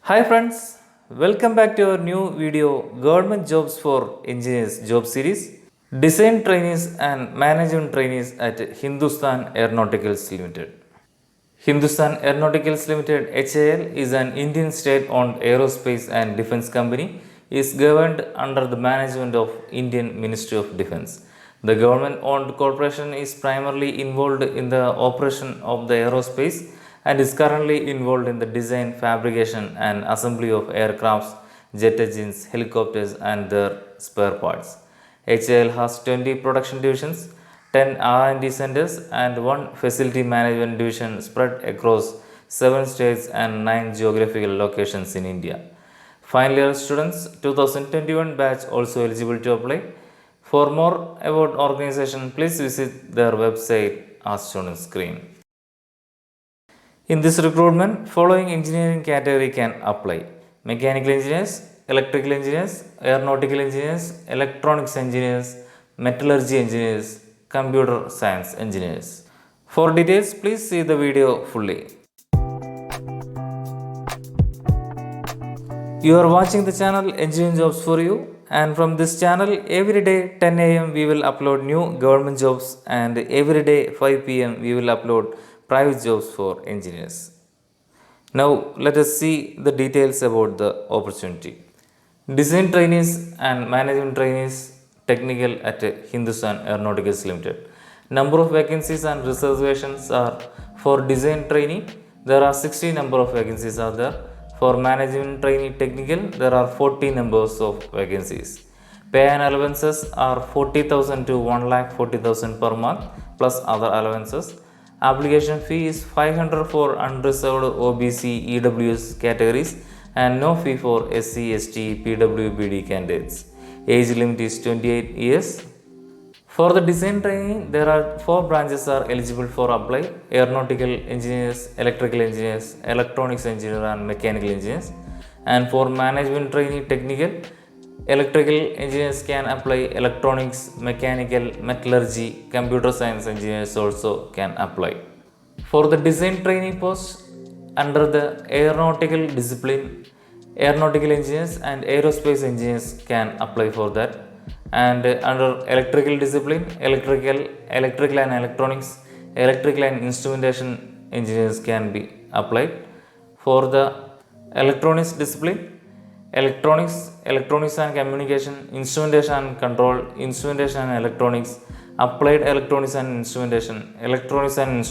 Hi friends, welcome back to our new video Government Jobs for Engineers Job Series Design Trainees and Management Trainees at Hindustan Aeronautics Limited. Hindustan Aeronautics Limited HAL is an Indian state-owned aerospace and defense company is governed under the management of Indian Ministry of Defense. The government-owned corporation is primarily involved in the operation of the aerospace and is currently involved in the design, fabrication and assembly of aircrafts, jet engines, helicopters and their spare parts. HAL has 20 production divisions, 10 R&D centers and 1 facility management division spread across 7 states and 9 geographical locations in India. Final year students 2021 batch also eligible to apply. For more about organization, please visit their website as shown on screen. In this recruitment, following engineering category can apply: mechanical engineers, electrical engineers, aeronautical engineers, electronics engineers, metallurgy engineers, computer science engineers. For details, please see the video fully. You are watching the channel Engineering Jobs for You, and from this channel every day 10 am we will upload new government jobs, and every day 5 pm we will upload private jobs for engineers. Now let us see the details about the opportunity. Design trainees and management trainees technical at Hindustan Aeronautics Limited. Number of vacancies and reservations are: for design trainee there are 60 number of vacancies are there. For management trainee technical there are 40 numbers of vacancies. Pay and allowances are 40,000 to 1,40,000 per month plus other allowances. Application fee is 500 for unreserved OBC EWS categories and no fee for SC ST PWBD candidates. Age limit is 28 years. For the design training, there are 4 branches are eligible for apply: aeronautical engineers, electrical engineers, electronics engineer and mechanical engineers. And for management training technical, electrical engineers can apply, electronics, mechanical, metallurgy, computer science engineers also can apply. For the design training post under the aeronautical discipline, aeronautical engineers and aerospace engineers can apply for that. And under electrical discipline, electrical and electronics, electrical and instrumentation engineers can be applied. For the electronics discipline, electronics and communication, instrumentation and control, instrumentation and electronics, applied electronics and instrumentation, electronics and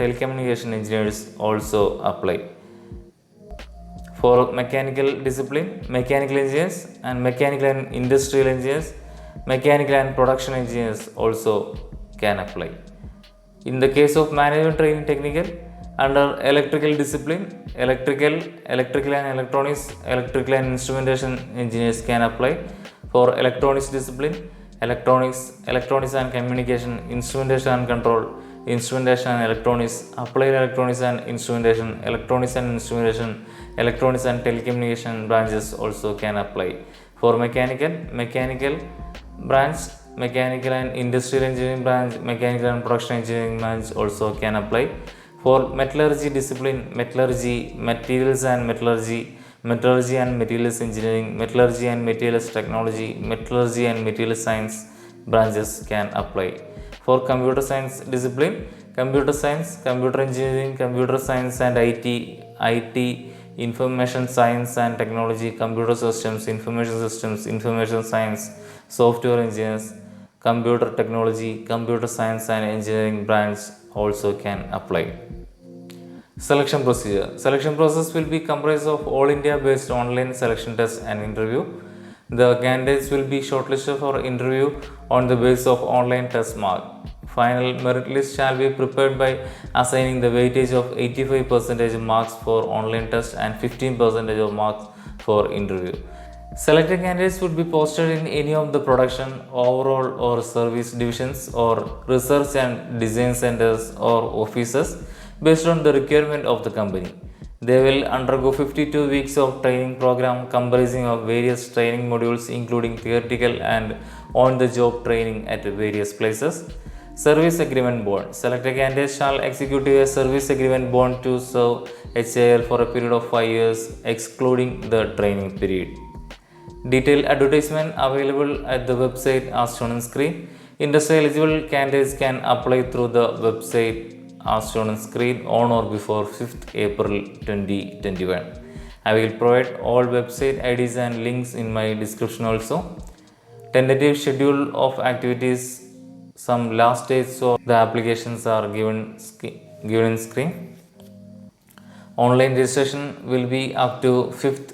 telecommunication engineers also apply. For mechanical discipline, mechanical engineers and mechanical and industrial engineers, mechanical and production engineers also can apply. In the case of management training technical, under electrical discipline, electrical and electronics, electrical and instrumentation engineers can apply. For electronics discipline, electronics and communication, instrumentation and control, instrumentation and electronics, applied electronics and instrumentation, electronics and instrumentation, electronics and telecommunication branches also can apply. For mechanical branch, mechanical and industrial engineering branch, mechanical and production engineering branch also can apply. For metallurgy discipline, metallurgy, materials and metallurgy, metallurgy and materials engineering, metallurgy and materials technology, metallurgy and materials science branches can apply. For computer science discipline, computer science, computer engineering, computer science and IT, information science and technology, computer systems, information science, software engineers, computer technology, computer science and engineering branch also can apply. Selection procedure. Selection process will be comprised of all India based online selection test and interview. The candidates will be shortlisted for interview on the basis of online test mark. Final merit list shall be prepared by assigning the weightage of 85% marks for online test and 15% of marks for interview. Selected candidates would be posted in any of the production, overall or service divisions or research and design centers or offices based on the requirement of the company. They will undergo 52 weeks of training program comprising of various training modules including theoretical and on-the-job training at various places. Service Agreement Bond. Selected candidates shall execute a service agreement bond to serve HAL for a period of 5 years, excluding the training period. Detailed advertisement available at the website as shown on screen. Industry eligible candidates can apply through the website as shown on screen on or before 5th April 2021. I will provide all website IDs and links in my description also. Tentative schedule of activities, some last dates of the applications are given in screen. Online registration will be up to 5th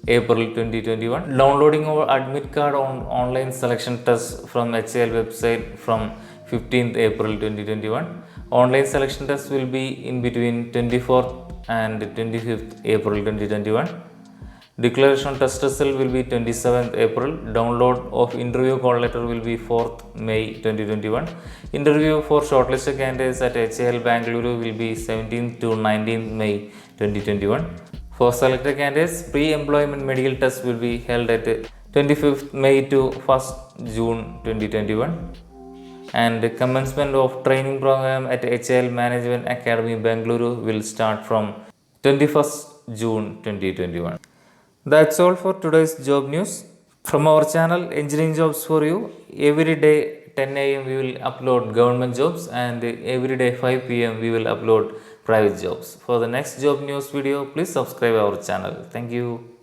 April 2021. Downloading our admit card on online selection test from HAL website from 15th April 2021. Online selection test will be in between 24th and 25th April 2021. Declaration of test result will be 27th April. Download of interview call letter will be 4th May 2021. Interview for shortlisted candidates at HAL Bangalore will be 17th to 19th May 2021. For selected candidates, pre-employment medical test will be held at 25th May to 1st June 2021. And the commencement of training program at HAL Management Academy Bangalore will start from 21st June 2021. That's all for today's job news. From our channel Engineering Jobs for You, every day 10 a.m. we will upload government jobs, and every day 5 p.m. we will upload private jobs. For the next job news video, please subscribe our channel. Thank you.